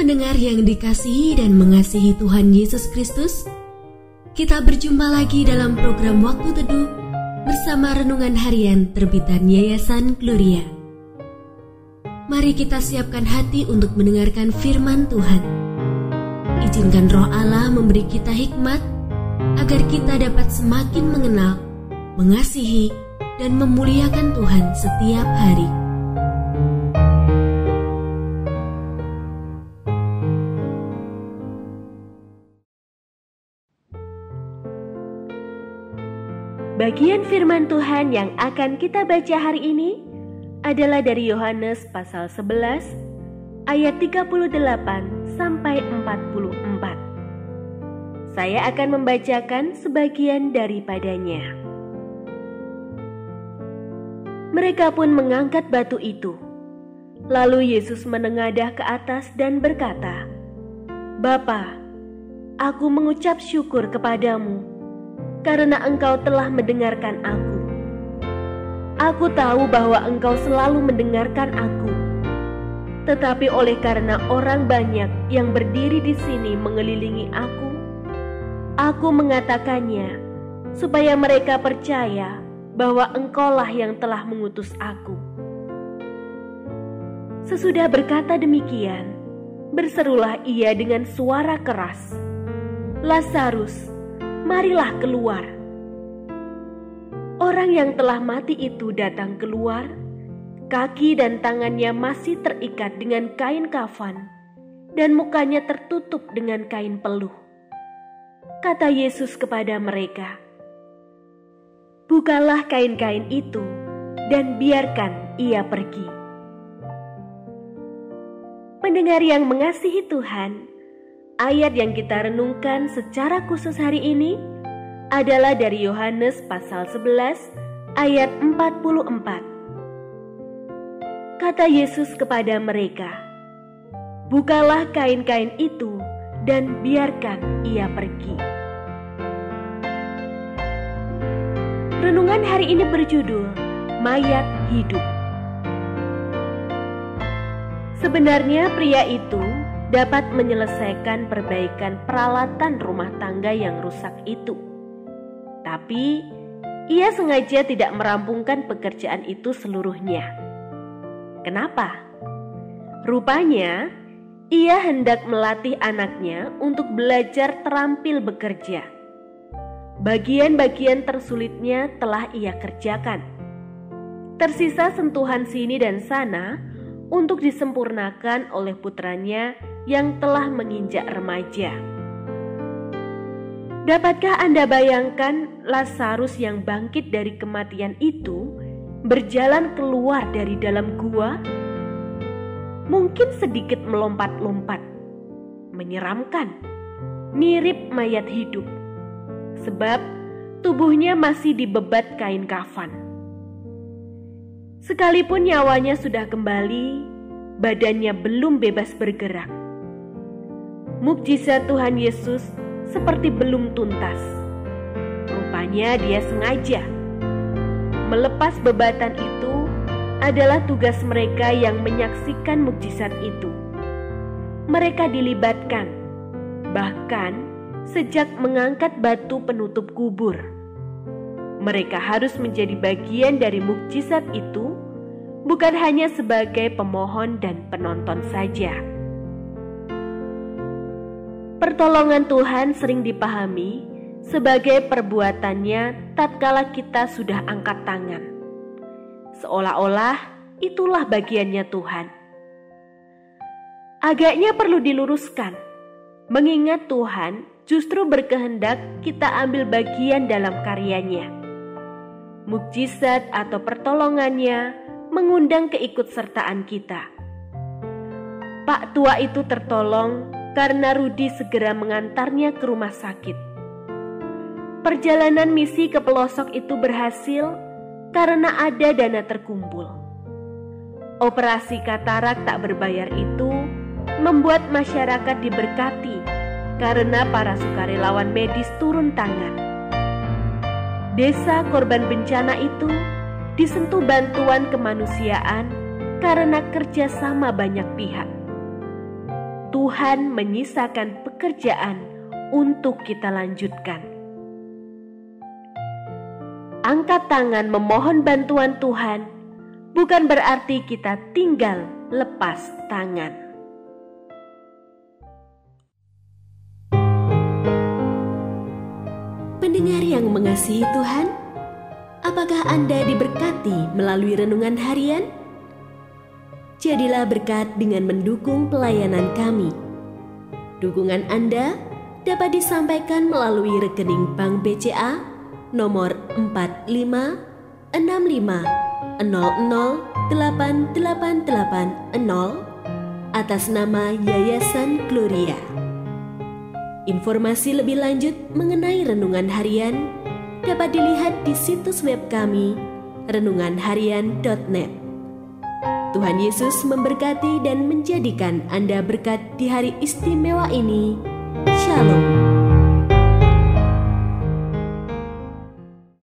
Pendengar yang dikasihi dan mengasihi Tuhan Yesus Kristus, kita berjumpa lagi dalam program Waktu Teduh bersama Renungan Harian terbitan Yayasan Gloria. Mari kita siapkan hati untuk mendengarkan firman Tuhan. Izinkan Roh Allah memberi kita hikmat agar kita dapat semakin mengenal, mengasihi, dan memuliakan Tuhan setiap hari. Bagian firman Tuhan yang akan kita baca hari ini adalah dari Yohanes pasal 11 ayat 38 sampai 44. Saya akan membacakan sebagian daripadanya. Mereka pun mengangkat batu itu. Lalu Yesus menengadah ke atas dan berkata, "Bapa, aku mengucap syukur kepadamu karena Engkau telah mendengarkan aku. Aku tahu bahwa Engkau selalu mendengarkan aku. Tetapi oleh karena orang banyak yang berdiri di sini mengelilingi aku mengatakannya supaya mereka percaya bahwa Engkaulah yang telah mengutus aku." Sesudah berkata demikian, berserulah ia dengan suara keras, "Lazarus, marilah keluar." Orang yang telah mati itu datang keluar, kaki dan tangannya masih terikat dengan kain kafan, dan mukanya tertutup dengan kain peluh. Kata Yesus kepada mereka, "Bukalah kain-kain itu, dan biarkan ia pergi." Pendengar yang mengasihi Tuhan, ayat yang kita renungkan secara khusus hari ini adalah dari Yohanes pasal 11 ayat 44. Kata Yesus kepada mereka, "Bukalah kain-kain itu dan biarkan ia pergi." Renungan hari ini berjudul Mayat Hidup. Sebenarnya pria itu dapat menyelesaikan perbaikan peralatan rumah tangga yang rusak itu. Tapi ia sengaja tidak merampungkan pekerjaan itu seluruhnya. Kenapa? Rupanya ia hendak melatih anaknya untuk belajar terampil bekerja. Bagian-bagian tersulitnya telah ia kerjakan. Tersisa sentuhan sini dan sana untuk disempurnakan oleh putranya yang telah menginjak remaja. Dapatkah Anda bayangkan Lazarus yang bangkit dari kematian itu berjalan keluar dari dalam gua? Mungkin sedikit melompat-lompat, menyeramkan, mirip mayat hidup, sebab tubuhnya masih dibebat kain kafan. Sekalipun nyawanya sudah kembali, badannya belum bebas bergerak. Mukjizat Tuhan Yesus seperti belum tuntas. Rupanya dia sengaja. Melepas bebatan itu adalah tugas mereka yang menyaksikan mukjizat itu. Mereka dilibatkan, bahkan sejak mengangkat batu penutup kubur. Mereka harus menjadi bagian dari mukjizat itu, bukan hanya sebagai pemohon dan penonton saja. Pertolongan Tuhan sering dipahami sebagai perbuatannya tatkala kita sudah angkat tangan. Seolah-olah itulah bagiannya Tuhan. Agaknya perlu diluruskan, mengingat Tuhan justru berkehendak kita ambil bagian dalam karyanya. Mukjizat atau pertolongannya mengundang keikutsertaan kita. Pak tua itu tertolong karena Rudi segera mengantarnya ke rumah sakit. Perjalanan misi ke pelosok itu berhasil karena ada dana terkumpul. Operasi katarak tak berbayar itu membuat masyarakat diberkati karena para sukarelawan medis turun tangan. Desa korban bencana itu disentuh bantuan kemanusiaan karena kerjasama banyak pihak. Tuhan menyisakan pekerjaan untuk kita lanjutkan. Angkat tangan memohon bantuan Tuhan bukan berarti kita tinggal lepas tangan. Pendengar yang mengasihi Tuhan, apakah Anda diberkati melalui renungan harian? Jadilah berkat dengan mendukung pelayanan kami. Dukungan Anda dapat disampaikan melalui rekening Bank BCA nomor 456500088880 atas nama Yayasan Gloria. Informasi lebih lanjut mengenai renungan harian dapat dilihat di situs web kami renunganharian.net. Tuhan Yesus memberkati dan menjadikan Anda berkat di hari istimewa ini. Shalom.